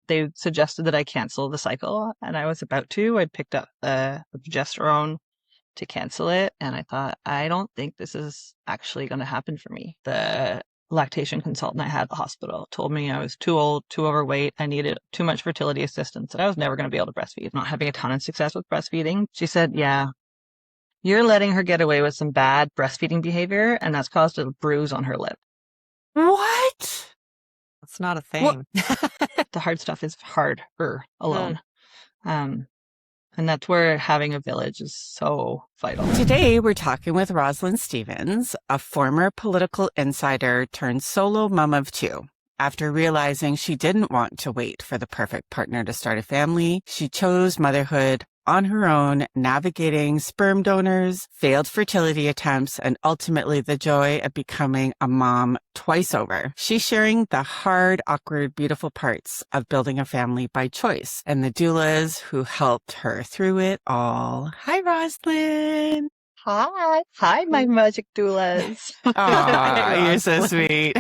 they suggested that I cancel the cycle, and I was about to. I'd picked up the progesterone to cancel it, and I thought, I don't think this is actually going to happen for me. The lactation consultant I had at the hospital told me I was too old, too overweight, I needed too much fertility assistance, and I was never going to be able to breastfeed. Not having a ton of success with breastfeeding. She said, yeah, you're letting her get away with some bad breastfeeding behavior, and that's caused a bruise on her lip. What? That's not a Well, thing. The hard stuff is harder Mm. alone. And that's where having a village is so vital. today we're talking with Rosalyn Stevens, a former political insider turned solo mom of two. After realizing she didn't want to wait for the perfect partner to start a family, she chose motherhood on her own, navigating sperm donors, failed fertility attempts, and ultimately the joy of becoming a mom twice over. She's sharing the hard, awkward, beautiful parts of building a family by choice and the doulas who helped her through it all. Hi, Rosalyn. Hi. Hi, my magic doulas. Aw, you're so Rosalyn. sweet.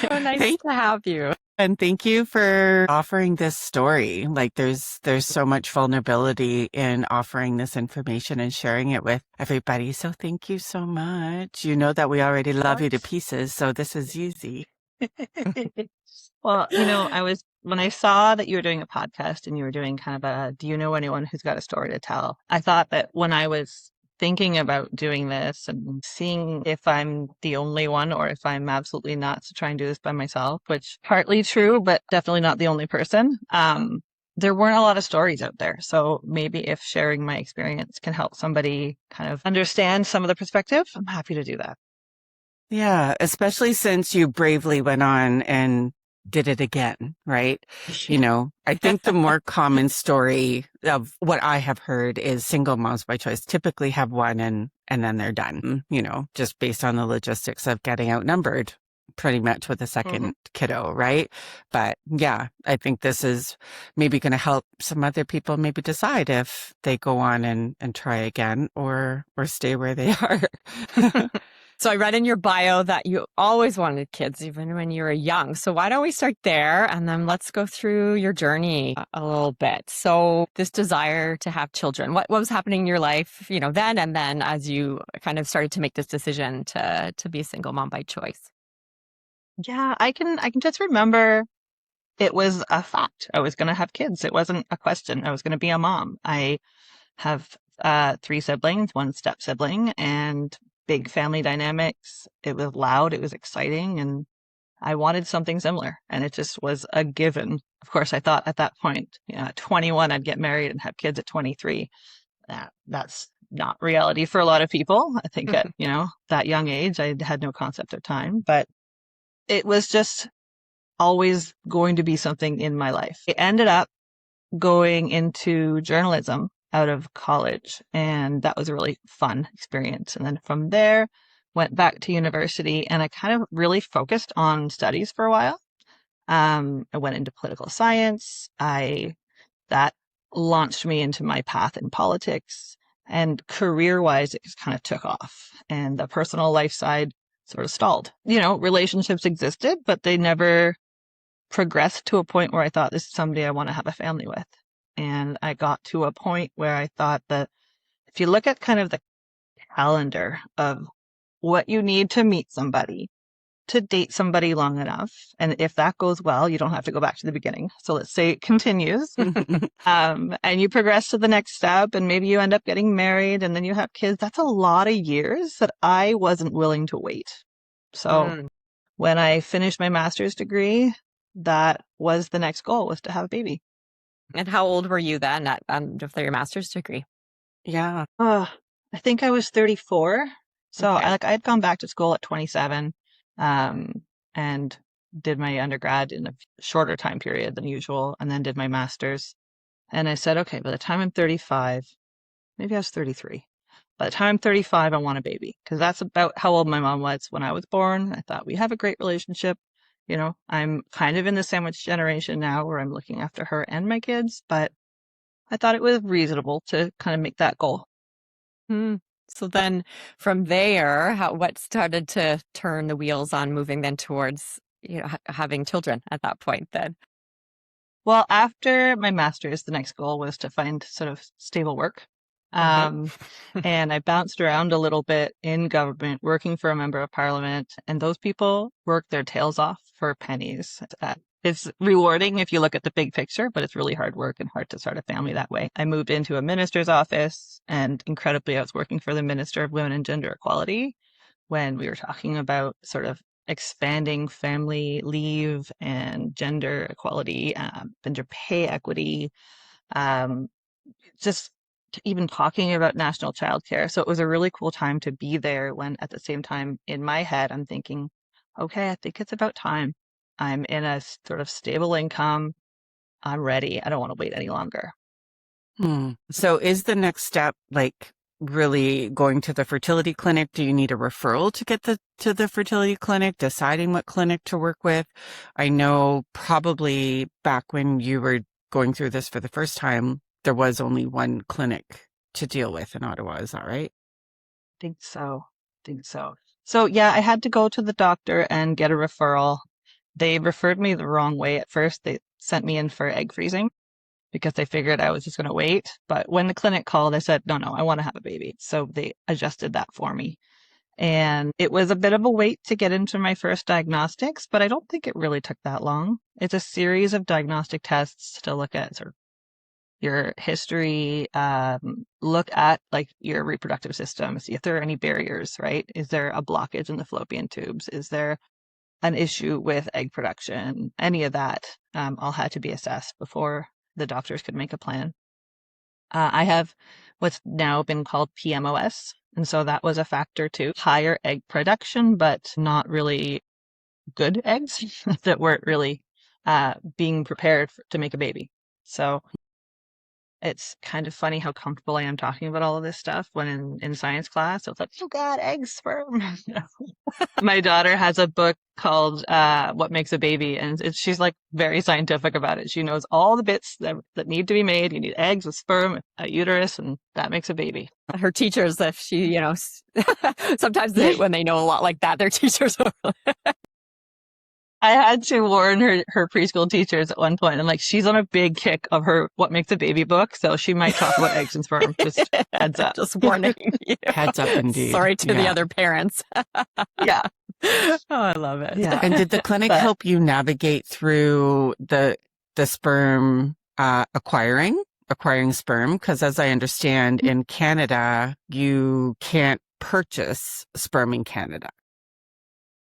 So nice Thank to have you. And thank you for offering this story. Like there's so much vulnerability in offering this information and sharing it with everybody. So thank you so much. You know that we already love you to pieces, so this is easy. Well, when I saw that you were doing a podcast and you were doing kind of do you know anyone who's got a story to tell? I thought that when I was thinking about doing this and seeing if I'm the only one or if I'm absolutely nuts to try and do this by myself, which partly true, but definitely not the only person. There weren't a lot of stories out there. So maybe if sharing my experience can help somebody kind of understand some of the perspective, I'm happy to do that. Yeah, especially since you bravely went on and did it again, right? You know, I think the more common story of what I have heard is single moms by choice typically have one and then they're done, you know, just based on the logistics of getting outnumbered pretty much with a second kiddo, right? But yeah, I think this is maybe going to help some other people maybe decide if they go on and try again or stay where they are. So I read in your bio that you always wanted kids, even when you were young. So why don't we start there and then let's go through your journey a little bit. So this desire to have children, what was happening in your life, then and then as you kind of started to make this decision to be a single mom by choice? Yeah, I can just remember it was a fact. I was going to have kids. It wasn't a question. I was going to be a mom. I have three siblings, one step sibling, and big family dynamics. It was loud, it was exciting, and I wanted something similar. And it just was a given. Of course, I thought at that point, at 21, I'd get married and have kids at 23. That's not reality for a lot of people. I think at, that young age, I had no concept of time, but it was just always going to be something in my life. It ended up going into journalism out of college, and that was a really fun experience. And then from there, went back to university, and I kind of really focused on studies for a while. I went into political science. That launched me into my path in politics, and career-wise, it just kind of took off. And the personal life side sort of stalled. Relationships existed, but they never progressed to a point where I thought this is somebody I want to have a family with. And I got to a point where I thought that if you look at kind of the calendar of what you need to meet somebody, to date somebody long enough, and if that goes well, you don't have to go back to the beginning. So let's say it continues, and you progress to the next step, and maybe you end up getting married, and then you have kids. That's a lot of years that I wasn't willing to wait. So when I finished my master's degree, that was the next goal, was to have a baby. And how old were you then after your master's degree? Yeah. I think I was 34. So Okay. I had gone back to school at 27, and did my undergrad in a shorter time period than usual, and then did my master's. And I said, okay, by the time I'm 35, maybe I was 33. By the time I'm 35, I want a baby, because that's about how old my mom was when I was born. I thought we have a great relationship. I'm kind of in the sandwich generation now where I'm looking after her and my kids, but I thought it was reasonable to kind of make that goal. So then from there, what started to turn the wheels on moving then towards, having children at that point then? Well, after my master's, the next goal was to find sort of stable work. Okay. Um, and I bounced around a little bit in government, working for a member of parliament, and those people work their tails off for pennies. It's rewarding if you look at the big picture, but it's really hard work and hard to start a family that way. I moved into a minister's office, and incredibly, I was working for the Minister of Women and Gender Equality when we were talking about sort of expanding family leave and gender equality, gender pay equity, um, just even talking about national childcare. So it was a really cool time to be there when at the same time in my head, I'm thinking, okay, I think it's about time. I'm in a sort of stable income. I'm ready. I don't want to wait any longer. So is the next step like really going to the fertility clinic? Do you need a referral to get to the fertility clinic, deciding what clinic to work with? I know probably back when you were going through this for the first time, there was only one clinic to deal with in Ottawa. Is that right? Think so. Think so. So yeah, I had to go to the doctor and get a referral. They referred me the wrong way at first. They sent me in for egg freezing because they figured I was just going to wait. But when the clinic called, I said, no, no, I want to have a baby. So they adjusted that for me. And it was a bit of a wait to get into my first diagnostics, but I don't think it really took that long. It's a series of diagnostic tests to look at sort of your history, look at like your reproductive system, see if there are any barriers, right? Is there a blockage in the fallopian tubes? Is there an issue with egg production? Any of that all had to be assessed before the doctors could make a plan. I have what's now been called PMOS. And so that was a factor too. Higher egg production, but not really good eggs that weren't really being prepared to make a baby. So it's kind of funny how comfortable I am talking about all of this stuff when in science class. So it's like, oh God, eggs, sperm. My daughter has a book called What Makes a Baby, and she's like very scientific about it. She knows all the bits that need to be made. You need eggs with sperm, a uterus, and that makes a baby. Her teachers, if she, sometimes when they know a lot like that, their teachers are I had to warn her preschool teachers at one point. I'm like, she's on a big kick of her What Makes a Baby book, so she might talk about eggs and sperm. Just heads up. just warning you. Heads up, indeed. Sorry to the other parents. Yeah. Oh, I love it. Yeah. And did the clinic help you navigate through the sperm acquiring sperm? Because as I understand, in Canada, you can't purchase sperm in Canada.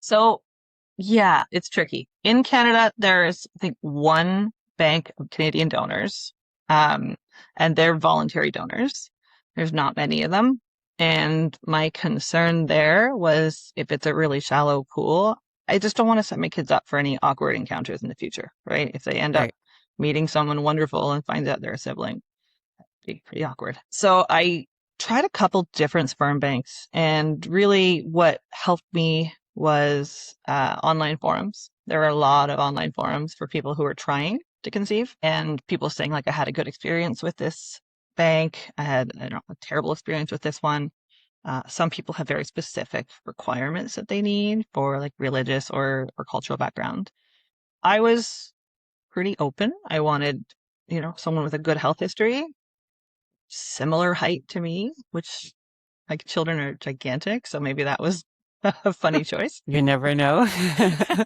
So yeah, it's tricky. In Canada, there's, I think, one bank of Canadian donors, and they're voluntary donors. There's not many of them. And my concern there was if it's a really shallow pool, I just don't want to set my kids up for any awkward encounters in the future, right? If they end up meeting someone wonderful and find out they're a sibling, that'd be pretty awkward. So I tried a couple different sperm banks, and really what helped me was online forums. There are a lot of online forums for people who are trying to conceive, and people saying like, I had a good experience with this bank. I had a terrible experience with this one. Some people have very specific requirements that they need for like religious or cultural background. I was pretty open. I wanted, someone with a good health history, similar height to me, which like children are gigantic. So maybe that was a funny choice. You never know.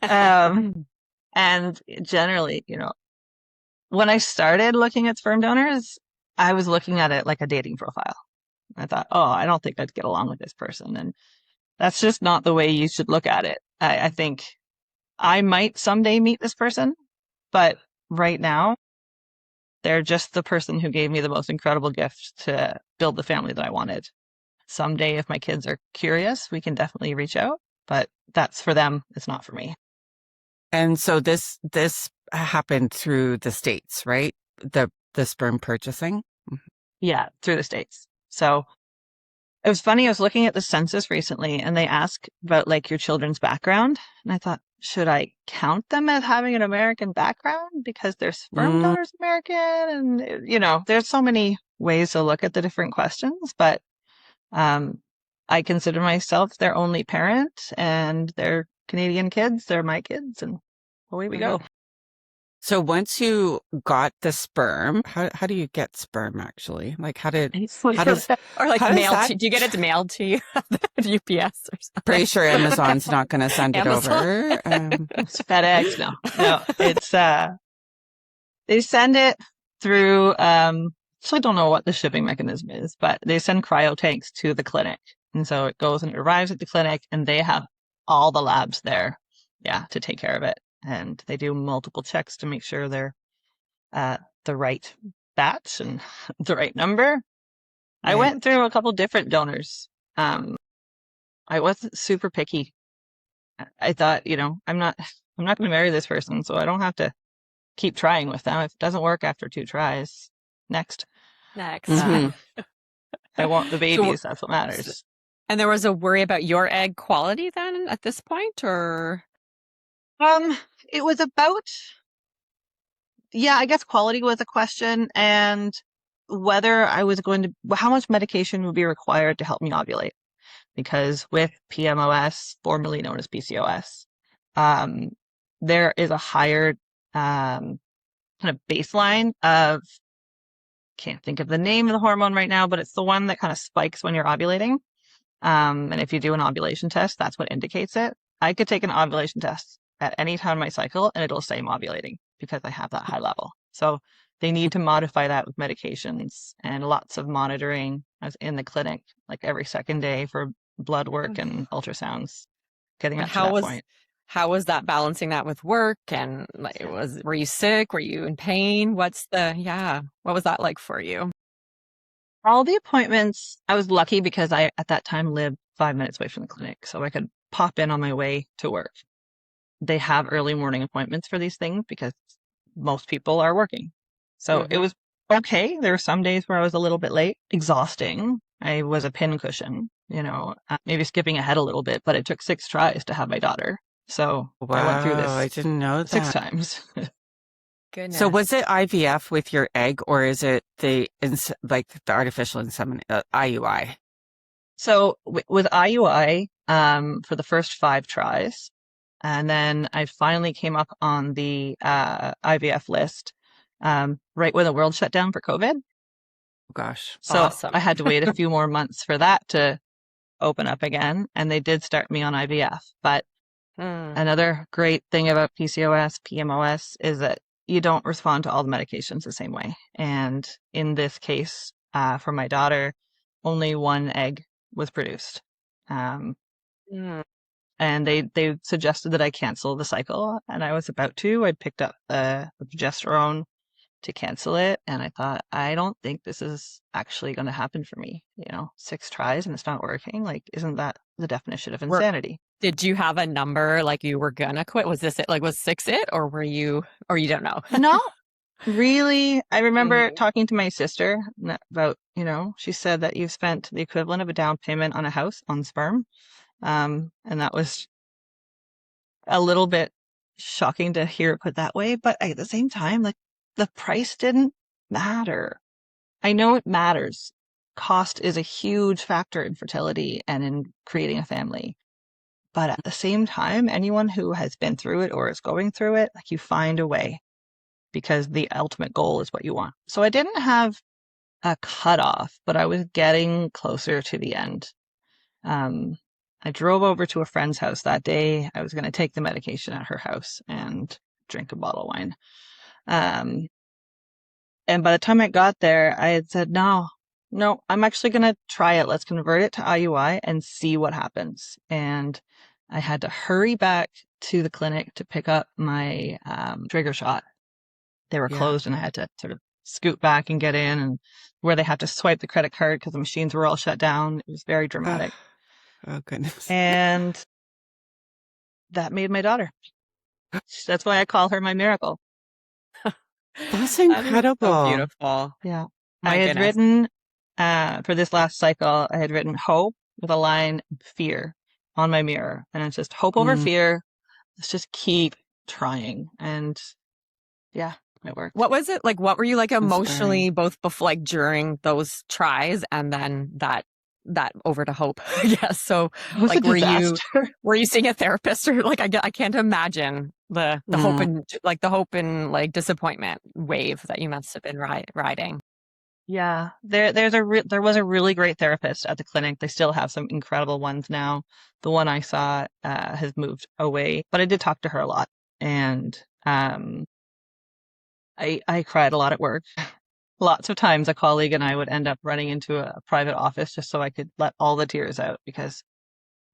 And generally, when I started looking at sperm donors, I was looking at it like a dating profile. I thought, oh, I don't think I'd get along with this person. And that's just not the way you should look at it. I think I might someday meet this person, but right now, they're just the person who gave me the most incredible gift to build the family that I wanted. Someday, if my kids are curious, we can definitely reach out, but that's for them. It's not for me. And so this happened through the States, right? The sperm purchasing? Yeah, through the States. So it was funny. I was looking at the census recently, and they ask about like your children's background. And I thought, should I count them as having an American background because their sperm donor's American? And, there's so many ways to look at the different questions, but I consider myself their only parent, and they're Canadian kids. They're my kids, and away we go. So once you got the sperm, how do you get sperm actually? Like how does Or like how does mailed that to, do you get it mailed to you at the UPS or pretty sure something? Amazon's not going to send it Amazon. over. It's FedEx. No, no, it's they send it through. So I don't know what the shipping mechanism is, but they send cryo tanks to the clinic, and so it goes and it arrives at the clinic, and they have all the labs there, yeah, to take care of it, and they do multiple checks to make sure they're the right batch and the right number. I Right. went through a couple different donors. I wasn't super picky. I thought, I'm not going to marry this person, so I don't have to keep trying with them. If it doesn't work after 2 tries, next. Next. Hmm. I want the So, babies. That's what matters. and there was a worry about your egg quality then at this point, or? Um, it was about, yeah, I guess quality was a question and whether I was how much medication would be required to help me ovulate. Because with PMOS, formerly known as PCOS, um, there is a higher kind of baseline of, can't think of the name of the hormone right now, but it's the one that kind of spikes when you're ovulating. And if you do an ovulation test, that's what indicates it. I could take an ovulation test at any time in my cycle and it'll say I'm ovulating because I have that high level. So they need to modify that with medications and lots of monitoring. I was in the clinic like every second day for blood work and ultrasounds, getting And up to that point. how was that balancing that with work? And like, were you sick? Were you in pain? What was that like for you? All the appointments, I was lucky because I, at that time, lived 5 minutes away from the clinic, so I could pop in on my way to work. They have early morning appointments for these things because most people are working. So it Hmm. was okay. There were some days where I was a little bit late, exhausting. I was a pincushion, maybe skipping ahead a little bit, but it took 6 tries to have my daughter. So I went through Wow, I this didn't know six that. times. So was Goodness. it IVF with your egg, or is it like the artificial insemination, IUI? So with IUI, for the first 5 tries, and then I finally came up on the IVF list, right when the world shut down for COVID. Gosh. So I Awesome. had to wait a few more months for that to open up again, and they did start me on IVF. But Mm. another great thing about PCOS, PMOS is that you don't respond to all the medications the same way. And in this case, for my daughter, only one egg was produced. Um, Mm. and they suggested that I cancel the cycle, and I was about to. I'd picked up the progesterone to cancel it, and I thought, I don't think this is actually going to happen for me. 6 tries and it's not working. Like, isn't that the definition of Were insanity? Did you have a number like you were gonna quit? Was this it? Like, was six it, or you don't know? Not really. I remember Mhm. talking to my sister about, she said that you've spent the equivalent of a down payment on a house on sperm. And that was a little bit shocking to hear it put that way. But at the same time, like the price didn't matter. I know it matters. Cost is a huge factor in fertility and in creating a family. But at the same time, anyone who has been through it or is going through it, like you find a way because the ultimate goal is what you want. So I didn't have a cutoff, but I was getting closer to the end. Um, I drove over to a friend's house that day. I was going to take the medication at her house and drink a bottle of wine. Um, and by the time I got there, I had said, no, no, I'm actually going to try it. Let's convert it to IUI and see what happens. And I had to hurry back to the clinic to pick up my trigger shot. They were Yeah. closed and I had to sort of scoot back and get in, and where they had to swipe the credit card because the machines were all shut down. It was very Oh, dramatic. oh goodness. And that made my daughter. That's why I call her my miracle. That's That is so incredible. beautiful. Yeah. I My had goodness. written, for this last cycle, I had written hope with a line, fear on my mirror. And it's just hope over Mm, fear. Let's just keep trying. And yeah, it worked. What was it like? What were you like inspiring. emotionally, both before, like during those tries, and then that that over to hope. Yes. So It was a like, disaster. were you seeing a therapist, or like, I can't imagine the hope Mm. and like the hope and like disappointment wave that you must have been riding. Yeah, there was a really great therapist at the clinic. They still have some incredible ones now. The one I saw has moved away, but I did talk to her a lot, and I cried a lot at work. Lots of times, a colleague and I would end up running into a private office just so I could let all the tears out because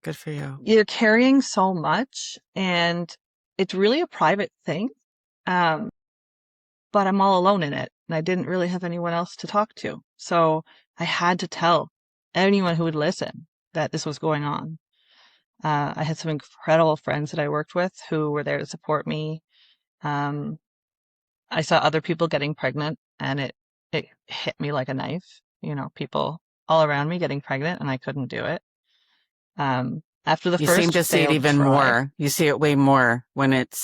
Good for you. you're carrying so much, and it's really a private thing. Um, but I'm all alone in it, and I didn't really have anyone else to talk to. So I had to tell anyone who would listen that this was going on. I had some incredible friends that I worked with who were there to support me. Um, I saw other people getting pregnant, and it hit me like a knife. You know, people all around me getting pregnant, and I couldn't do it. After the You seem first to see it failed even try, more. You see it way more when it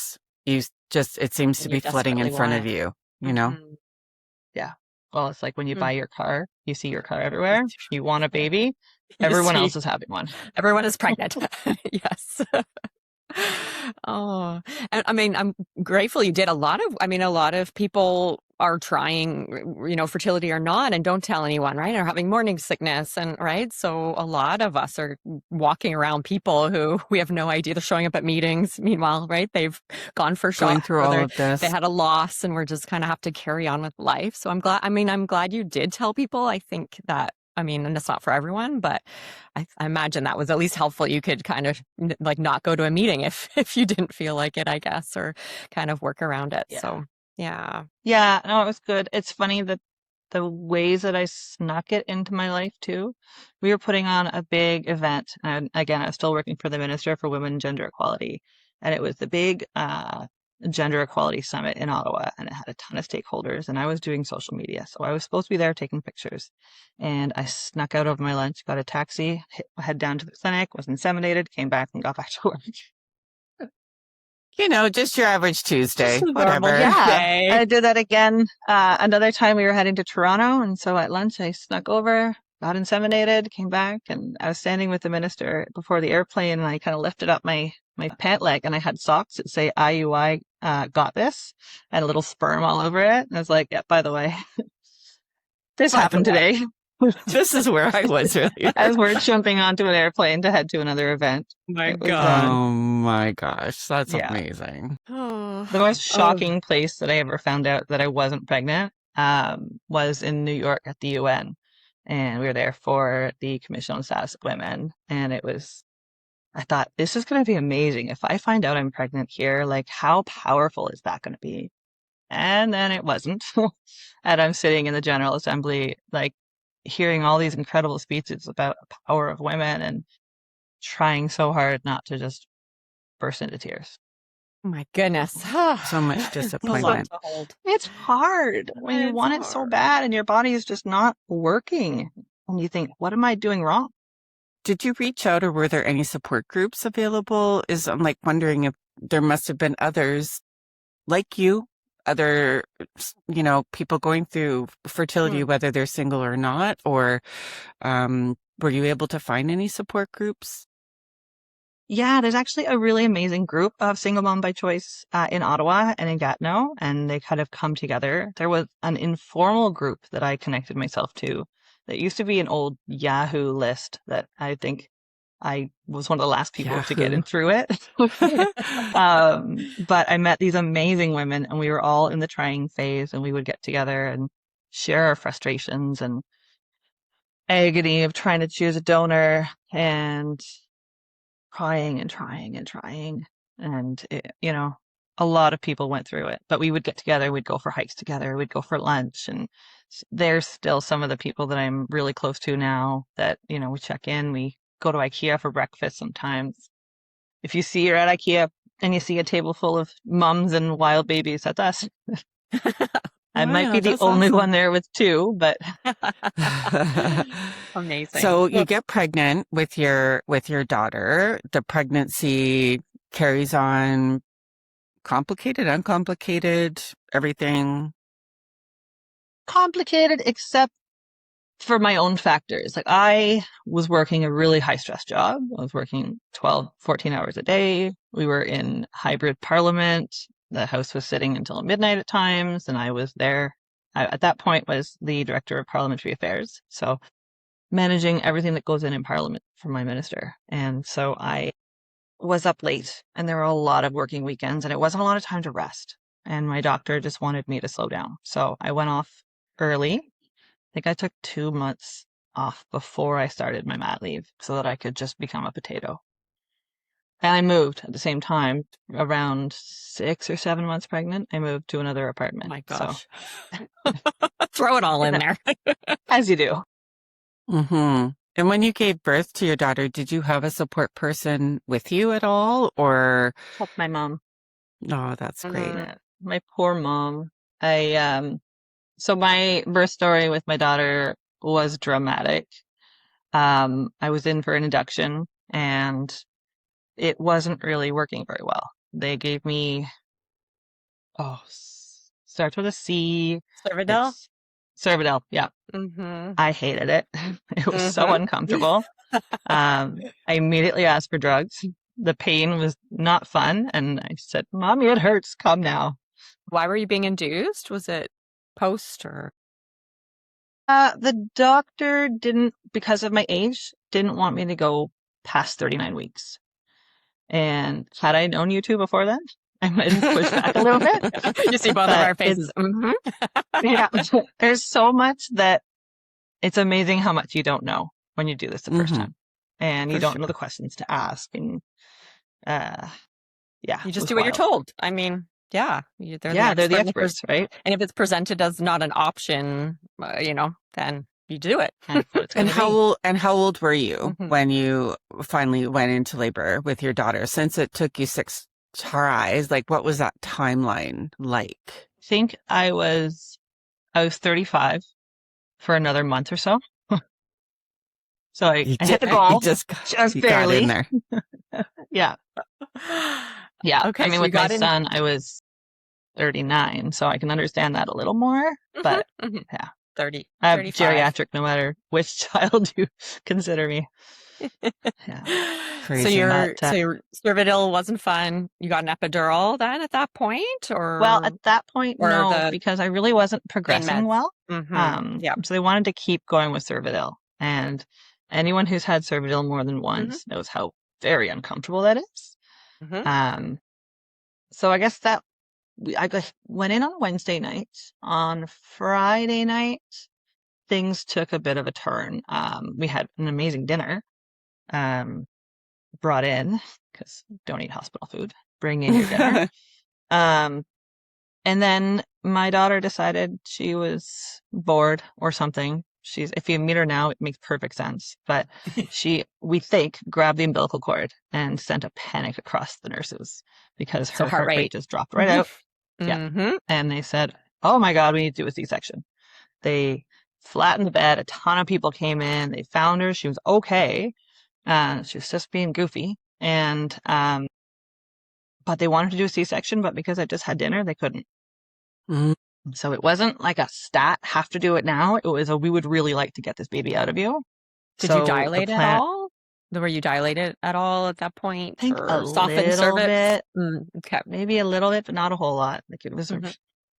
seems to And you be flooding in desperately front want of it. you, you know? Mhm. yeah. Well, it's like when you Mm. buy your car, you see your car everywhere. You want a Yeah. baby, You everyone see, else is having one. everyone is pregnant. Yes. Oh, and I mean, I'm grateful you did. A lot of people are trying, fertility or not, and don't tell anyone, right? Or having morning sickness, and right. So a lot of us are walking around people who we have no idea. They're showing up at meetings. Meanwhile, right? They've gone for Going shots, through or all they of they this. had a loss, and we're just kind of have to carry on with life. So I'm glad. I mean, I'm glad you did tell people. I think that. I mean, and it's not for everyone, but I imagine that was at least helpful. You could kind of like not go to a meeting if if you didn't feel like it, I guess, or kind of work around it. Yeah. So yeah. Yeah, no, it was good. It's funny that the ways that I snuck it into my life too. We were putting on a big event, and again, I was still working for the Minister for Women and Gender Equality, and it was the big Gender Equality Summit in Ottawa, and it had a ton of stakeholders, and I was doing social media, so I was supposed to be there taking pictures, and I snuck out over my lunch, got a taxi, head down to the clinic, was inseminated, came back, and got back to work. You know, just your average Just Tuesday, a normal whatever. Yeah, day. I did that again. Another time we were heading to Toronto, and so at lunch I snuck over, got inseminated, came back, and I was standing with the minister before the airplane, and I kind of lifted up my pant leg, and I had socks that say IUI got this, and a little sperm all over it. And I was like, yeah, by the way, this By the happened way, today. this is where I was earlier. As we're jumping onto an airplane to head to another event. My It was God. Oh my gosh, that's yeah. amazing. Oh, The most oh, shocking place that I ever found out that I wasn't pregnant was in New York at the UN. And we were there for the Commission on the Status of Women. And I thought, this is going to be amazing. If I find out I'm pregnant here, like, how powerful is that going to be? And then it wasn't. And I'm sitting in the General Assembly, like, hearing all these incredible speeches about the power of women and trying so hard not to just burst into tears. my goodness. So much It's a lot disappointment. to hold. It's hard when you It's want it so hard. bad and your body is just not working. And you think, what am I doing wrong? Did you reach out, or were there any support groups available? I'm like wondering if there must have been others like you, other, people going through fertility, Hmm. whether they're single or not, or were you able to find any support groups? Yeah, there's actually a really amazing group of single mom by choice in Ottawa and in Gatineau, and they kind of come together. There was an informal group that I connected myself to that used to be an old Yahoo list that I think I was one of the last people to get Yahoo. in through it. But I met these amazing women, and we were all in the trying phase, and we would get together and share our frustrations and agony of trying to choose a donor and trying and trying and trying. And, a lot of people went through it, but we would get together, we'd go for hikes together, we'd go for lunch. And there's still some of the people that I'm really close to now that, we check in, we go to IKEA for breakfast sometimes. If you see you're at IKEA and you see a table full of mums and wild babies, that's us. I might be Wow, the that's only one awesome. there with two, but Amazing. So you get pregnant with your daughter. The pregnancy carries on, complicated, uncomplicated, everything. complicated, except for my own factors. Like I was working a really high stress job. I was working 12, 14 hours a day. We were in hybrid parliament. The House was sitting until midnight at times, and I was there. I, at that point, was the director of parliamentary affairs. So managing everything that goes in parliament for my minister. And so I was up late, and there were a lot of working weekends, and it wasn't a lot of time to rest. And my doctor just wanted me to slow down. So I went off early. I think I took 2 months off before I started my mat leave so that I could just become a potato. And I moved at the same time, around 6 or 7 months pregnant. I moved to another Oh apartment. my So, gosh. Throw it all in there. as you do. Mm-hmm. And when you gave birth to your daughter, did you have a support person with you at all? Or, Help my mom. no, that's great. Mhm. Yeah, my poor mom. So my birth story with my daughter was dramatic. I was in for an induction and it wasn't really working very well. They gave me, starts with a C. Cervidil? It's Cervidil. Yeah. Mm-hmm. I hated it. It was so Mm-hmm. uncomfortable. I immediately asked for drugs. The pain was not fun. And I said, Mommy, it hurts. Come now. Why were you being induced? Was it post or? The doctor didn't, because of my age, didn't want me to go past 39 weeks. And had I known you two before that, I might have pushed back a little bit. You see both of But our faces. Mm-hmm. yeah, there's so much that it's amazing how much you don't know when you do this the first Mm-hmm. time. And you For don't know sure. the questions to ask. And yeah, You it just was do what you're wild. told. I mean, yeah, they're the Yeah, they're the expert. experts, right? And if it's presented as not an option, then you do it. That's what it's going And to be. how old were you Mhm. when you finally went into labor with your daughter? Since it took you 6 tries, like what was that timeline like? I think I was 35 for another month or so. So I hit the You goal just just you got in barely. there. Yeah. Yeah. I Okay, mean, so you with my got in. son, I was 39, so I can understand that a little more. Mhm, But mhm. yeah, 30, I have 35. geriatric no matter which child you consider me. Yeah. So Crazy. your But so your Cervidil wasn't fun. You got an epidural then at that point, well, at that point, or no, the because I really wasn't pain progressing meds? well. Mm-hmm. Yeah. So they wanted to keep going with Cervidil. And anyone who's had Cervidil more than Mm-hmm. once knows how very uncomfortable that is. Mm-hmm. Um, so I guess that went in on Wednesday night. On Friday night, things took a bit of a turn. We had an amazing dinner, um, brought in because don't eat hospital food. Bring in your dinner. Um, and then my daughter decided she was bored or something. If you meet her now, it makes perfect sense. But we think, grabbed the umbilical cord and sent a panic across the nurses because So her heart heart rate rate. just dropped right out. Yeah. Mm-hmm. And they said, oh my God, we need to do a C-section. They flattened the bed. A ton of people came in. They found her. She was okay. She was just being goofy. And, but they wanted to do a C-section, but because I just had dinner, they couldn't. Mhm. So it wasn't like a stat, have to do it now. It was we would really like to get this baby out of you. Did you So the dilate at plan, all? Were you dilated at all at that I point, think a or softened little cervix? bit, Okay. maybe a little bit, but not a whole lot. Like it was Mm-hmm.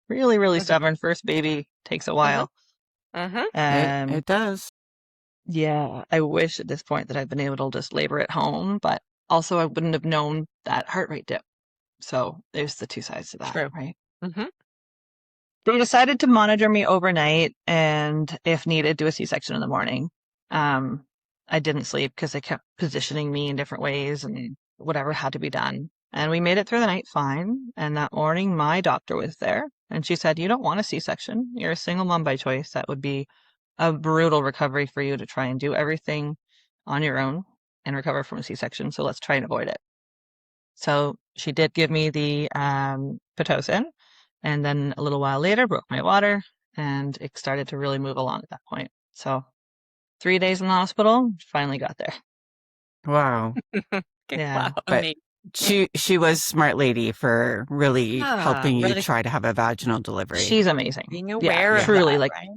really, really Mm-hmm. stubborn. First baby takes a Mm-hmm. while. Mm-hmm. Um, It does. yeah, I wish at this point that I've been able to just labor at home, but also I wouldn't have known that heart rate dip. So there's the two sides to that, True. right? Mm-hmm. They decided to monitor me overnight and, if needed, do a C-section in the morning. Um, I didn't sleep because they kept positioning me in different ways and whatever had to be done. And we made it through the night fine. And that morning, my doctor was there and she said, you don't want a C-section. You're a single mom by choice. That would be a brutal recovery for you to try and do everything on your own and recover from a C-section. So let's try and avoid it. So she did give me the Pitocin, and then a little while later broke my water, and it started to really move along at that point. So 3 days in the hospital, finally got there. Wow. Okay. Yeah. Wow. But Amazing. she was smart lady for really Yeah. helping you Really try to have a vaginal delivery. She's amazing. being Yeah, aware of Yeah. truly. that, Like right?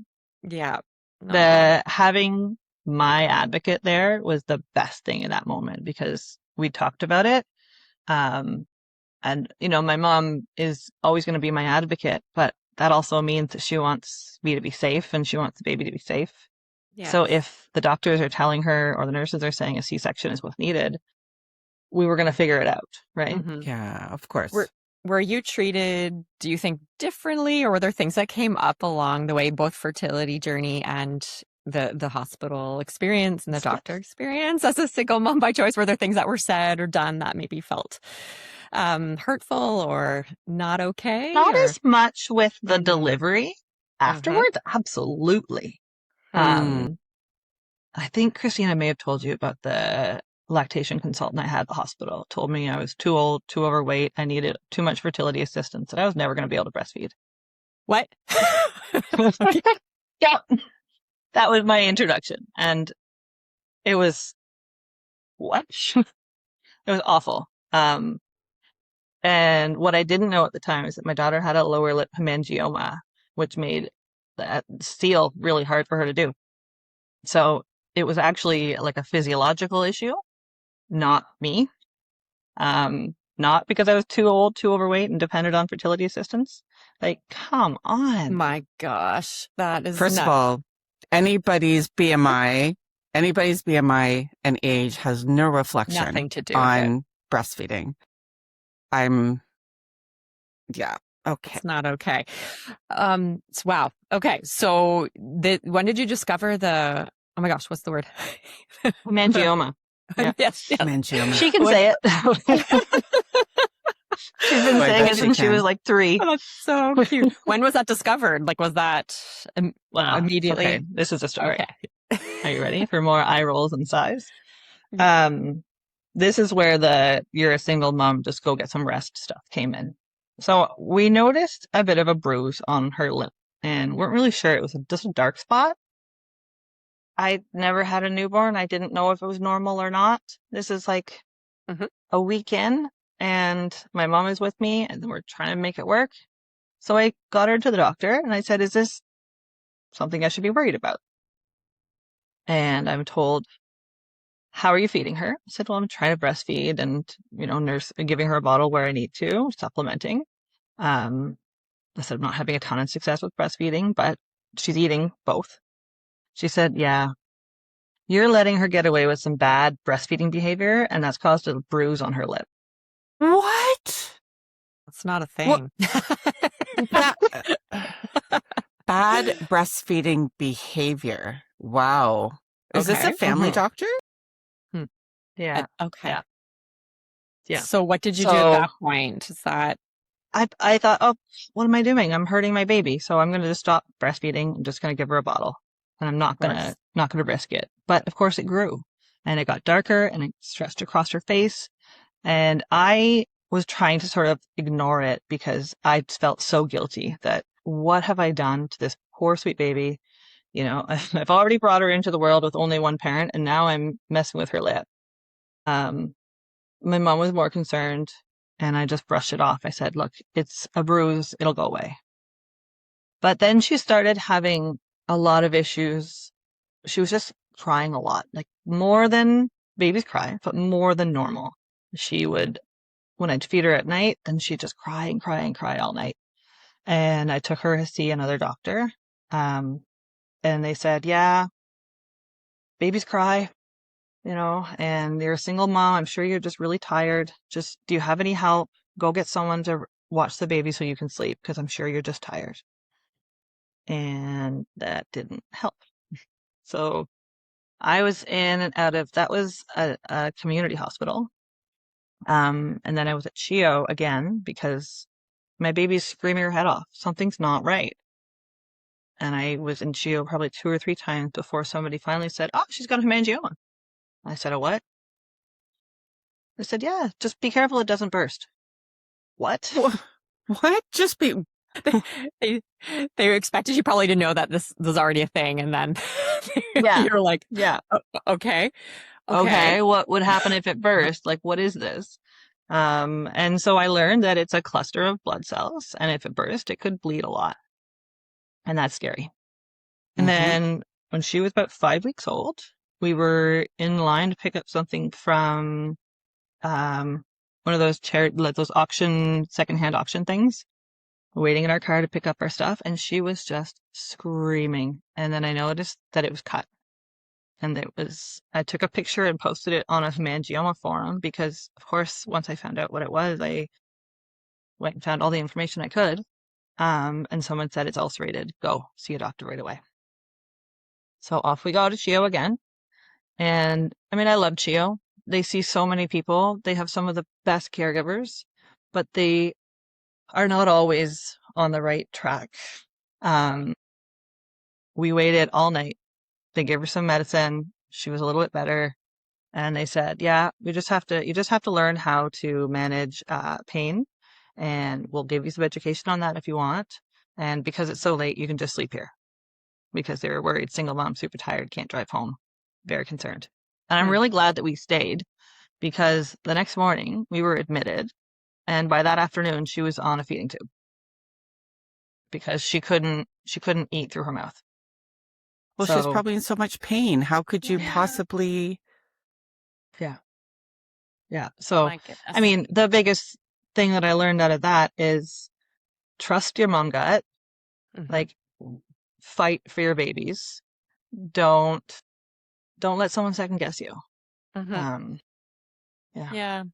Yeah. No. Having my advocate there was the best thing in that moment because we talked about it. Um, and my mom is always going to be my advocate, but that also means that she wants me to be safe and she wants the baby to be safe. So Yes. if the doctors are telling her or the nurses are saying a C-section is what's needed, we were going to figure it out, right? Mm-hmm. Yeah, of Were course. were you treated, do you think, differently, or were there things that came up along the way, both fertility journey and the hospital experience and the doctor experience as a single mom by choice? Were there things that were said or done that maybe felt hurtful or not okay? Not Or as much with the mm, delivery. mm-hmm. Afterwards, absolutely. Mm. Um, I think Christina may have told you about the lactation consultant I had at the hospital. Told me I was too old, too overweight, I needed too much fertility assistance, and I was never going to be able to breastfeed. What? Yeah, that was my introduction, and it was what? It was awful. And what I didn't know at the time is that my daughter had a lower lip hemangioma, which made that seal really hard for her to do. So it was actually like a physiological issue, not me. Not because I was too old, too overweight, and depended on fertility assistance. Like, come on. My gosh, that is First of nuts. all, anybody's BMI, anybody's BMI and age has no reflection Nothing to do with it. on breastfeeding. Yeah, okay. It's not okay. Wow. Okay. So when did you discover oh my gosh, what's the word? Hemangioma. Yeah. Yes, yes. Hemangioma. She can When- say it. She's been Oh, I saying bet it she since she can. was like 3. Oh, that's so cute. When was that discovered? Like, was that Wow. immediately? Okay. This is a story. Okay. Are you ready for more eye rolls and sighs? Yeah. This is where the you're a single mom, just go get some rest stuff came in. So we noticed a bit of a bruise on her lip and weren't really sure it was just a dark spot. I never had a newborn. I didn't know if it was normal or not. This is like Mhm. a weekend and my mom is with me and we're trying to make it work. So I got her to the doctor and I said, is this something I should be worried about? And I'm told, how are you feeding her? I said, well, I'm trying to breastfeed and, nurse giving her a bottle where I need to, supplementing. Um, I said, I'm not having a ton of success with breastfeeding, but she's eating both. She said, yeah, you're letting her get away with some bad breastfeeding behavior, and that's caused a bruise on her lip. What? That's not a What? thing. That, bad breastfeeding behavior. Wow. Is this a Okay. family Mhm. doctor? Yeah. Okay. Yeah. Yeah. So what did you do at So that point? Is that I thought, oh, what am I doing? I'm hurting my baby. So I'm going to just stop breastfeeding. I'm just going to give her a bottle and I'm of course? not going to risk it. But of course it grew and it got darker and it stretched across her face. And I was trying to sort of ignore it because I felt so guilty that what have I done to this poor sweet baby? I've already brought her into the world with only one parent and now I'm messing with her lip. Um, my mom was more concerned and I just brushed it off. I said, look, it's a bruise. It'll go away. But then she started having a lot of issues. She was just crying a lot, like more than babies cry, but more than normal. She would, when I'd feed her at night, then she'd just cry and cry and cry all night. And I took her to see another doctor. Um, and they said, yeah, babies cry, and you're a single mom. I'm sure you're just really tired. Just, do you have any help? Go get someone to watch the baby so you can sleep because I'm sure you're just tired. And that didn't help. So I was in and out of, that was a community hospital. And then I was at CHIO again because my baby's screaming her head off. Something's not right. And I was in CHIO probably 2 or 3 times before somebody finally said, oh, she's got a hemangioma. I said, a what? They said, yeah, just be careful it doesn't burst. What? What? Just be. They they expected you probably to know that this was already a thing, and then Yeah. you're like, Yeah. okay. Okay, what would happen if it burst? Like, what is this? And so I learned that it's a cluster of blood cells, and if it burst, it could bleed a lot. And that's scary. And Mhm. then when she was about 5 weeks old, we were in line to pick up something from one of those like those secondhand auction things, waiting in our car to pick up our stuff, and she was just screaming. And then I noticed that it was cut. And I took a picture and posted it on a hemangioma forum because, of course, once I found out what it was, I went and found all the information I could. And someone said it's ulcerated. Go see a doctor right away. So off we go to CHEO again. And I mean, I love CHEO. They see so many people. They have some of the best caregivers, but they are not always on the right track. We waited all night. They gave her some medicine. She was a little bit better. And they said, yeah, you just have to learn how to manage pain. And we'll give you some education on that if you want. And because it's so late, you can just sleep here. Because they were worried, single mom, super tired, can't drive home. Very concerned. And I'm really glad that we stayed because the next morning we were admitted. And by that afternoon, she was on a feeding tube because she couldn't eat through her mouth. Well, she's probably in so much pain. How could you possibly? Yeah. Yeah. So, I mean, the biggest thing that I learned out of that is trust your mom gut. Like, fight for your babies. Don't let someone second guess you. Yeah.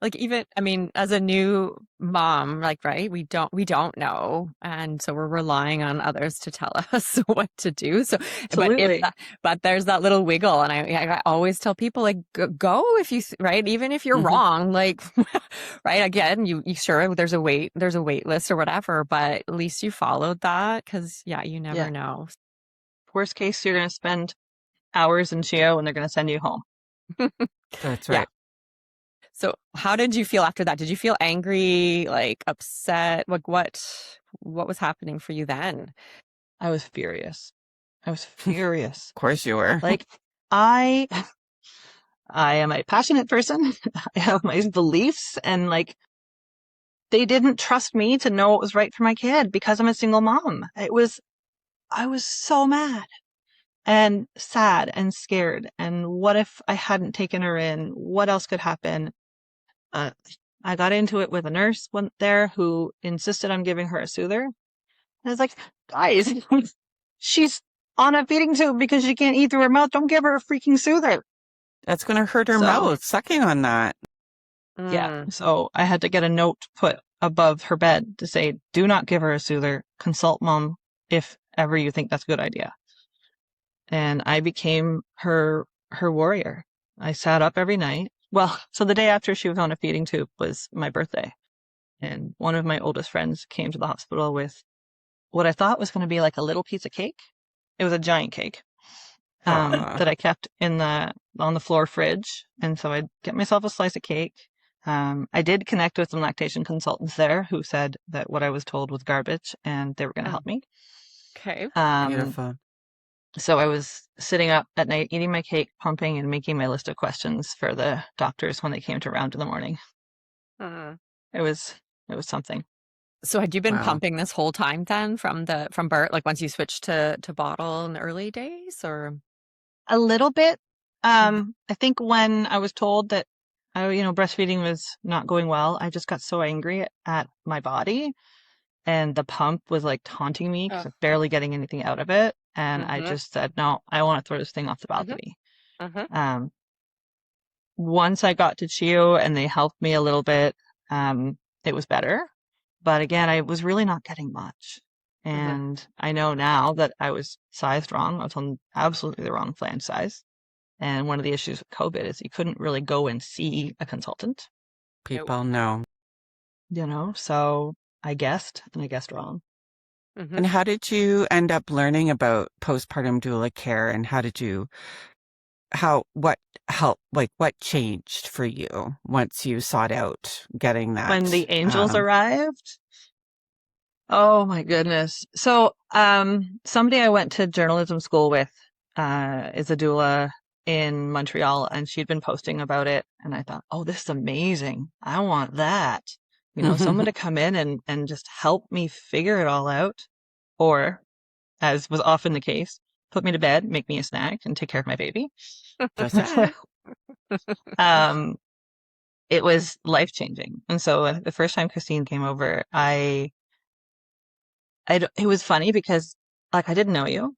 Like even, I mean, as a new mom, like, right, we don't know. And so we're relying on others to tell us what to do. So, Absolutely. but there's that little wiggle. And I always tell people like, go if you, right. Even if you're wrong, like, right. Again, you sure there's a wait list or whatever, but at least you followed that. Cause you never know. Worst case, you're going to spend hours in CHEO and they're going to send you home. That's right. So how did you feel after that? Did you feel angry, like upset? Like what was happening for you then? I was furious. Of course you were. Like I am a passionate person. I have my beliefs and like they didn't trust me to know what was right for my kid because I'm a single mom. I was so mad and sad and scared. And what if I hadn't taken her in? What else could happen? I got into it with a nurse there who insisted on giving her a soother. And I was like, guys, she's on a feeding tube because she can't eat through her mouth. Don't give her a freaking soother. That's going to hurt her mouth, sucking on that. Yeah. So I had to get a note put above her bed to say, do not give her a soother. Consult mom if ever you think that's a good idea. And I became her warrior. I sat up every night. Well, so the day after she was on a feeding tube was my birthday. And one of my oldest friends came to the hospital with what I thought was going to be like a little piece of cake. It was a giant cake that I kept on the floor fridge. And so I'd get myself a slice of cake. I did connect with some lactation consultants there who said that what I was told was garbage and they were going to help me. Okay. Beautiful. So I was sitting up at night, eating my cake, pumping, and making my list of questions for the doctors when they came to round in the morning. It was something. So had you been pumping this whole time then from birth, like once you switched to bottle in the early days, or? A little bit. I think when I was told that breastfeeding was not going well, I just got so angry at my body. And the pump was like taunting me because I'm barely getting anything out of it. And I just said, no, I want to throw this thing off the balcony. Once I got to CHEO and they helped me a little bit, it was better. But again, I was really not getting much. And I know now that I was sized wrong. I was on absolutely the wrong flange size. And one of the issues with COVID is you couldn't really go and see a consultant. People know. So I guessed, and I guessed wrong. And how did you end up learning about postpartum doula care, and what changed for you once you sought out getting that? When the angels arrived? Oh my goodness. So, somebody I went to journalism school with, is a doula in Montreal, and she'd been posting about it, and I thought, oh, this is amazing. I want that. Someone to come in and just help me figure it all out. Or, as was often the case, put me to bed, make me a snack, and take care of my baby. So sad. It was life changing. And so the first time Christine came over, it was funny because like I didn't know you.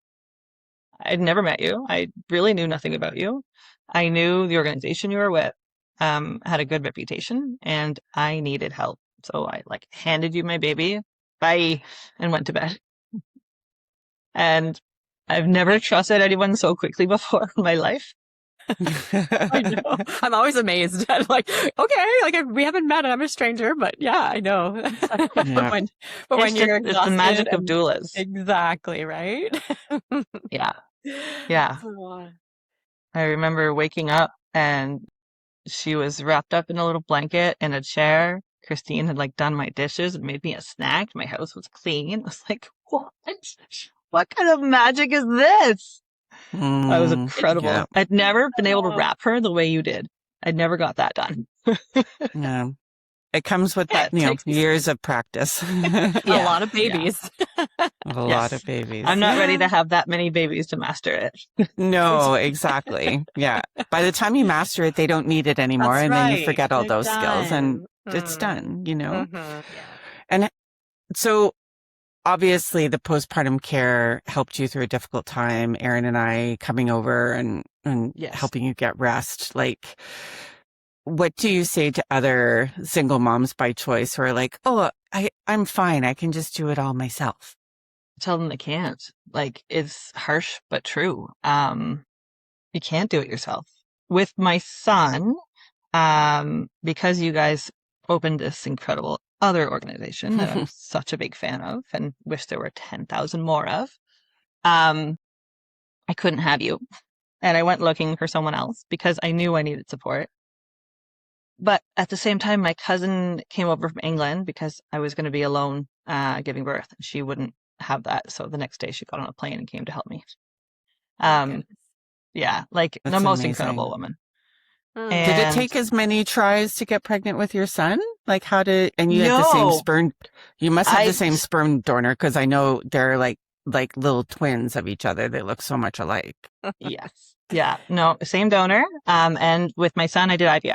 I'd never met you. I really knew nothing about you. I knew the organization you were with, had a good reputation, and I needed help. So I like handed you my baby, bye, and went to bed. And I've never trusted anyone so quickly before in my life. I know. I'm always amazed at like, okay, like we haven't met and I'm a stranger, but yeah, I know. Yeah. When you're It's the magic of exhausted doulas. exactly, right? Yeah. Yeah. Oh, I remember waking up and she was wrapped up in a little blanket in a chair. Christine had like done my dishes and made me a snack. My house was clean. I was like, what? What kind of magic is this? That was incredible. Yeah. I'd never been able to wrap her the way you did. I'd never got that done. Yeah. It comes with But years of practice. a lot of babies. A lot of babies. I'm not ready to have that many babies to master it. No, exactly. Yeah. By the time you master it, they don't need it anymore. That's And then you right. forget all They're those skills and done. it's done, you know? Yeah. And so obviously the postpartum care helped you through a difficult time. Erin and I coming over and Yes. helping you get rest. Like, what do you say to other single moms by choice who are like, oh, I'm fine. I can just do it all myself. Tell them they can't. Like, it's harsh but true. You can't do it yourself. With my son, because you guys opened this incredible other organization that I'm such a big fan of and wish there were 10,000 more of, I couldn't have you. And I went looking for someone else because I knew I needed support. But at the same time, my cousin came over from England because I was going to be alone giving birth. She wouldn't have that. So the next day she got on a plane and came to help me. Yeah, like That's the most amazing. incredible woman. Mm. Did it And take as many tries to get pregnant with your son? Like and you had the same No. sperm, you must have I- the same sperm donor because I know they're like little twins of each other. They look so much alike. Yes. Yeah. No, same donor. And with my son, I did IVF.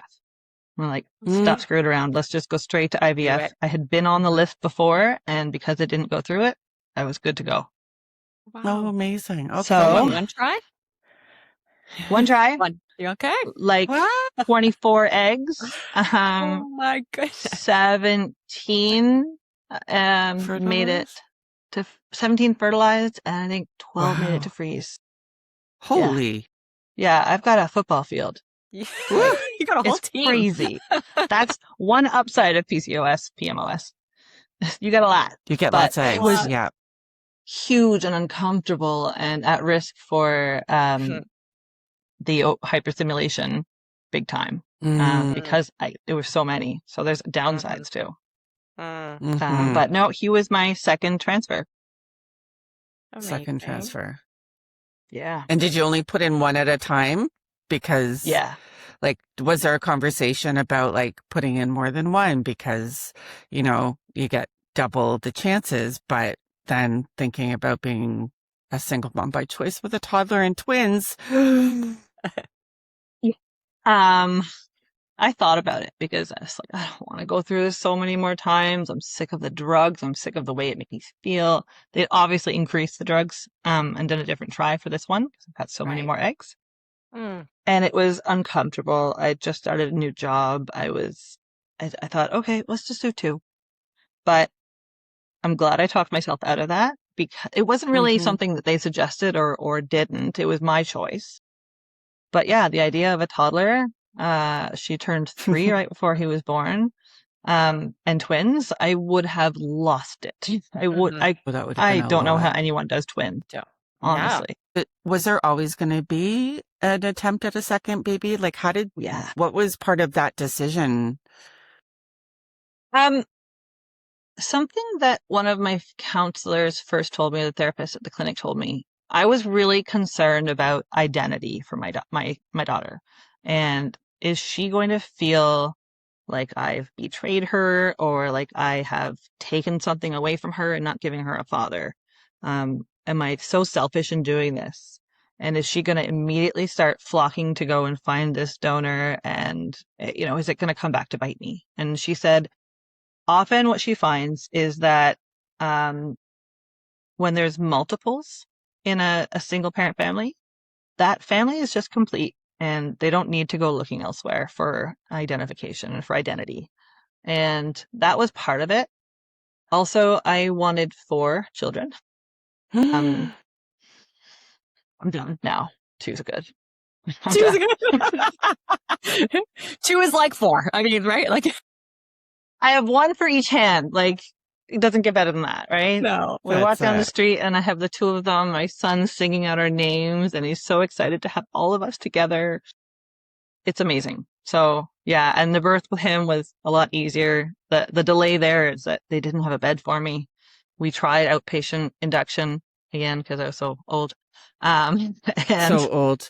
I'm like, stop screwing around. Let's just go straight to IVF. it. I had been on the list before, and because I didn't go through it, I was good to go. Oh, Wow. amazing. Okay. So- One try? One try, One. You okay? like 24 eggs, Oh my goodness. 17 made it to 17 fertilized, and I think 12 made it to Wow. freeze. Holy. Yeah, I've got a football field. You got a whole It's team. crazy. That's one upside of PCOS, PMOS. You get a lot. You get But lots of it eggs. was- Yeah. Huge and uncomfortable and at risk for the hyperstimulation big time because there were so many. So there's downsides too. Mhm. But no, he was my second transfer. Second Amazing. transfer. Yeah. And did you only put in one at a time? Because Yeah. like, was there a conversation about like putting in more than one? Because, you know, you get double the chances, but then thinking about being a single mom by choice with a toddler and twins. I thought about it because I was like, I don't want to go through this so many more times. I'm sick of the drugs. I'm sick of the way it makes me feel. They obviously increased the drugs and done a different try for this one because I've got so many Right. more eggs. Mm. And it was uncomfortable. I just started a new job. I thought, okay, let's just do two. But I'm glad I talked myself out of that because it wasn't really Mhm. something that they suggested or didn't. It was my choice. But yeah, the idea of a toddler, she turned 3 right before he was born, and twins, I would have lost it. I would, Mhm. Well, that would have I been a don't know how lot. anyone does twins, Yeah. honestly. But was there always going to be an attempt at a second baby? Like, Yeah. what was part of that decision? Something that one of my counselors first told me, the therapist at the clinic told me, I was really concerned about identity for my daughter. And is she going to feel like I've betrayed her or like I have taken something away from her and not giving her a father? am I so selfish in doing this? And is she going to immediately start flocking to go and find this donor? And, is it going to come back to bite me? And she said, often what she finds is that when there's multiples in a single parent family, that family is just complete and they don't need to go looking elsewhere for identification and for identity. And that was part of it. Also, I wanted 4 children. I'm done now. 2's good. I'm Two is done. good. 2 is like 4. I mean, right? Like, I have 1 for each hand. Like, it doesn't get better than that, right? no. We walk That's down the it. street and I have the 2 of them. My son's singing out our names and he's so excited to have all of us together. It's amazing. So yeah, and the birth with him was a lot easier. The delay there is that they didn't have a bed for me. We tried outpatient induction again because I was so old. And So old.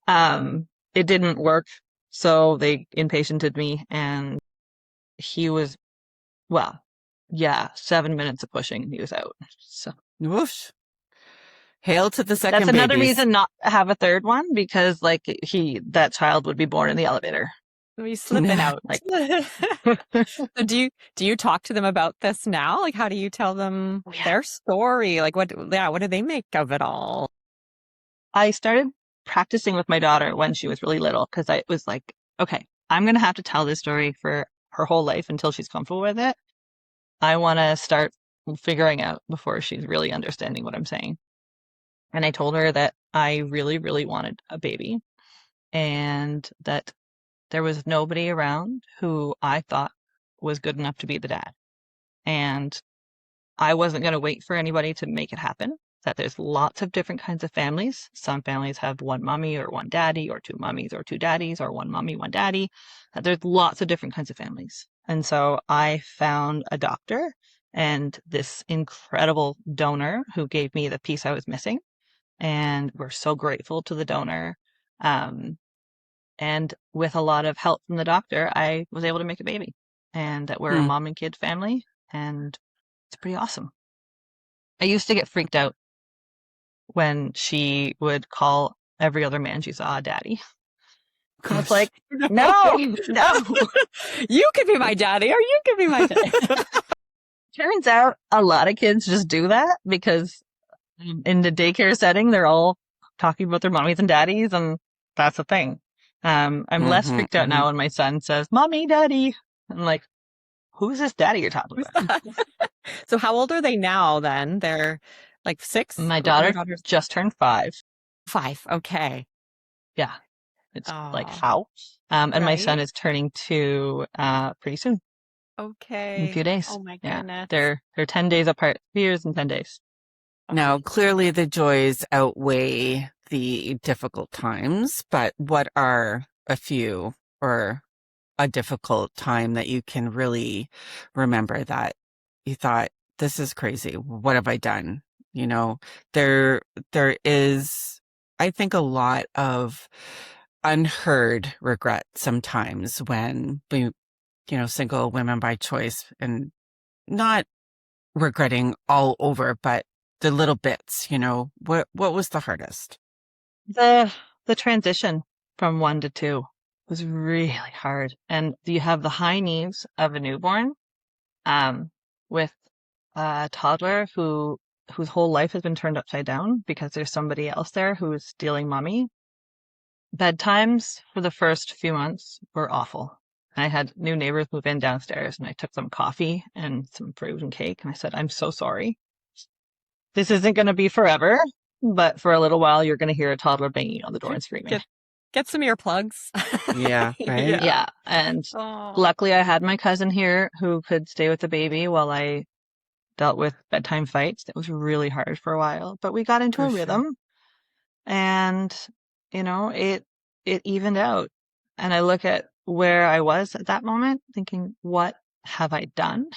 it didn't work. So they inpatiented me and he was, well, yeah, 7 minutes of pushing and he was out. So Whoosh. Hail to the second that's another babies. reason not to have a third one because like that child would be born in the elevator. We slipping out. Like, So do you talk to them about this now? Like, how do you tell them their story? Like, what do they make of it all? I started practicing with my daughter when she was really little because I was like, okay, I'm going to have to tell this story for her whole life until she's comfortable with it. I want to start figuring out before she's really understanding what I'm saying. And I told her that I really, really wanted a baby and that there was nobody around who I thought was good enough to be the dad. And I wasn't going to wait for anybody to make it happen. That there's lots of different kinds of families. Some families have 1 mommy or 1 daddy, or 2 mummies or 2 daddies, or 1 mommy, 1 daddy. There's lots of different kinds of families. And so I found a doctor and this incredible donor who gave me the piece I was missing. And we're so grateful to the donor. And with a lot of help from the doctor, I was able to make a baby. And that we're a mom and kid family. And it's pretty awesome. I used to get freaked out when she would call every other man she saw a daddy. I was like, no. You could be my daddy or you could be my daddy. Turns out a lot of kids just do that because in the daycare setting, they're all talking about their mommies and daddies, and that's the thing. I'm less freaked out now when my son says, mommy, daddy. I'm like, who's this daddy you're talking about? So how old are they now then? They're like 6? My daughter just turned 5. 5. Okay. Yeah. It's like how? And my son is turning 2 pretty soon. Okay. In a few days. Oh my Yeah. goodness. They're 10 days apart. 2 years and 10 days. Now, clearly the joys outweigh the difficult times, but what are a few or a difficult time that you can really remember that you thought, this is crazy. What have I done? You know, there is, I think, a lot of unheard regret sometimes when we, single women by choice, and not regretting all over, but the little bits, what was the hardest? The transition from 1 to 2 was really hard. And you have the high needs of a newborn, with a toddler whose whole life has been turned upside down because there's somebody else there who is stealing mommy. Bedtimes for the first few months were awful. I had new neighbors move in downstairs and I took them coffee and some fruit and cake. And I said, I'm so sorry. This isn't going to be forever, but for a little while, you're going to hear a toddler banging on the door and screaming. Get some earplugs. Yeah, right? Yeah. And luckily I had my cousin here who could stay with the baby while I dealt with bedtime fights. It was really hard for a while, but we got into a rhythm and, it evened out. And I look at where I was at that moment thinking, what have I done?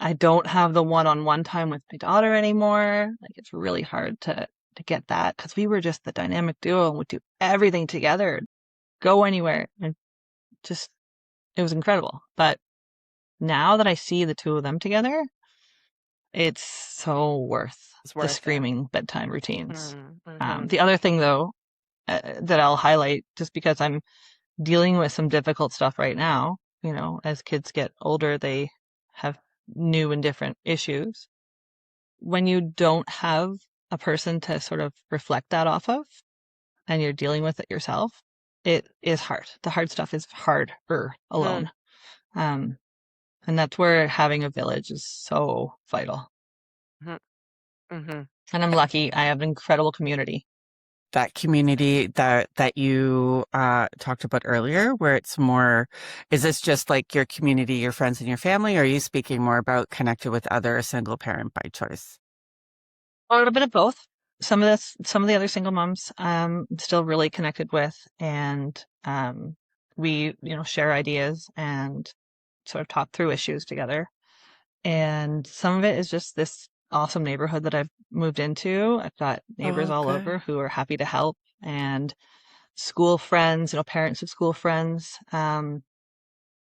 I don't have the one-on-one time with my daughter anymore. Like, it's really hard to get that because we were just the dynamic duo and would do everything together, go anywhere. And just, it was incredible. But now that I see the 2 of them together, it's so worth It's the worth it. screaming bedtime routines. Mm-hmm. The other thing, though, that I'll highlight, just because I'm dealing with some difficult stuff right now, as kids get older, they have new and different issues. When you don't have a person to sort of reflect that off of, and you're dealing with it yourself, it is hard. The hard stuff is harder alone. And that's where having a village is so vital. Mm-hmm. And I'm lucky. I have an incredible community. That community that you talked about earlier, where it's more, is this just like your community, your friends and your family, or are you speaking more about connected with other single parent by choice? A little bit of both. Some of the other single moms, still really connected with, and we, share ideas and sort of talk through issues together. And some of it is just this awesome neighborhood that I've moved into. I've got neighbors Oh, all good. over who are happy to help, and school friends, parents of school friends.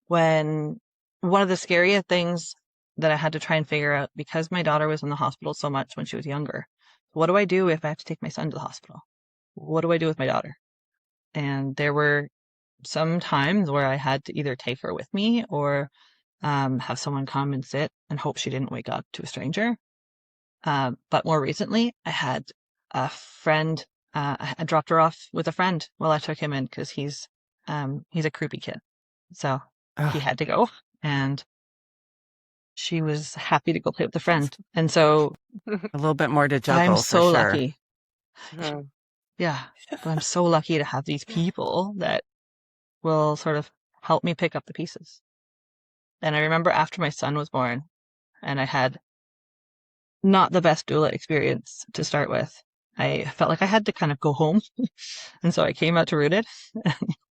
When one of the scariest things that I had to try and figure out, because my daughter was in the hospital so much when she was younger, what do I do if I have to take my son to the hospital? What do I do with my daughter? And there were some times where I had to either take her with me or have someone come and sit and hope she didn't wake up to a stranger. But more recently, I had a friend. I dropped her off with a friend while I took him in, because he's a creepy kid, so he Oh, had to go, and she was happy to go play with a friend. And so a little bit more to I'm juggle for so sure. lucky. Yeah, but I'm so lucky to have these people that will sort of help me pick up the pieces. And I remember after my son was born, and I had not the best doula experience to start with, I felt like I had to kind of go home. And so I came out to Rooted.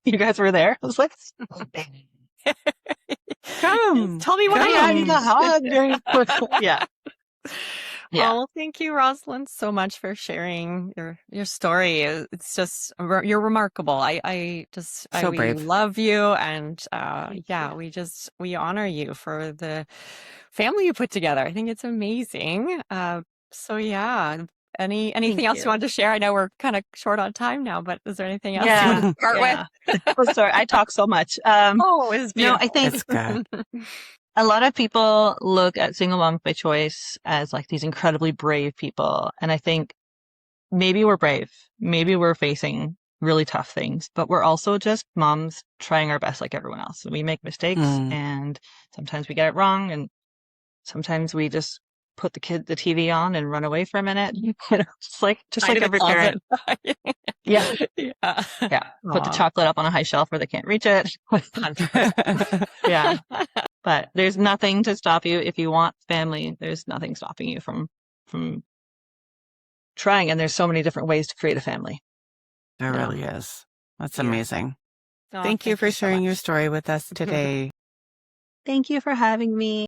You guys were there. I was like, come. Tell me what I need a come. hug. Yeah. Yeah. Oh, thank you, Rosalyn, so much for sharing your story. It's just you're remarkable. So we brave. love you, and Thank yeah, you. we honor you for the family you put together. I think it's amazing. So yeah, anything Thank else you you. wanted to share? I know we're kind of short on time now, but is there anything else you want Yeah. to start with? Yeah. Oh, sorry. I talk so much. Oh, it's No, I beautiful. think It's good. a lot of people look at single moms by choice as like these incredibly brave people. And I think maybe we're brave. Maybe we're facing really tough things, but we're also just moms trying our best like everyone else. We make mistakes, Mm. and sometimes we get it wrong, and sometimes we just put the TV on and run away for a minute. Just like Hide in the every parent. closet. Yeah. Yeah. Yeah. Put the Aw. chocolate up on a high shelf where they can't reach it. 100%. Yeah. But there's nothing to stop you if you want family. There's nothing stopping you from trying. And there's so many different ways to create a family. There You know? really is. That's Yeah. amazing. Oh, Thank you thank for you so sharing your much. story with us today. Thank you for having me.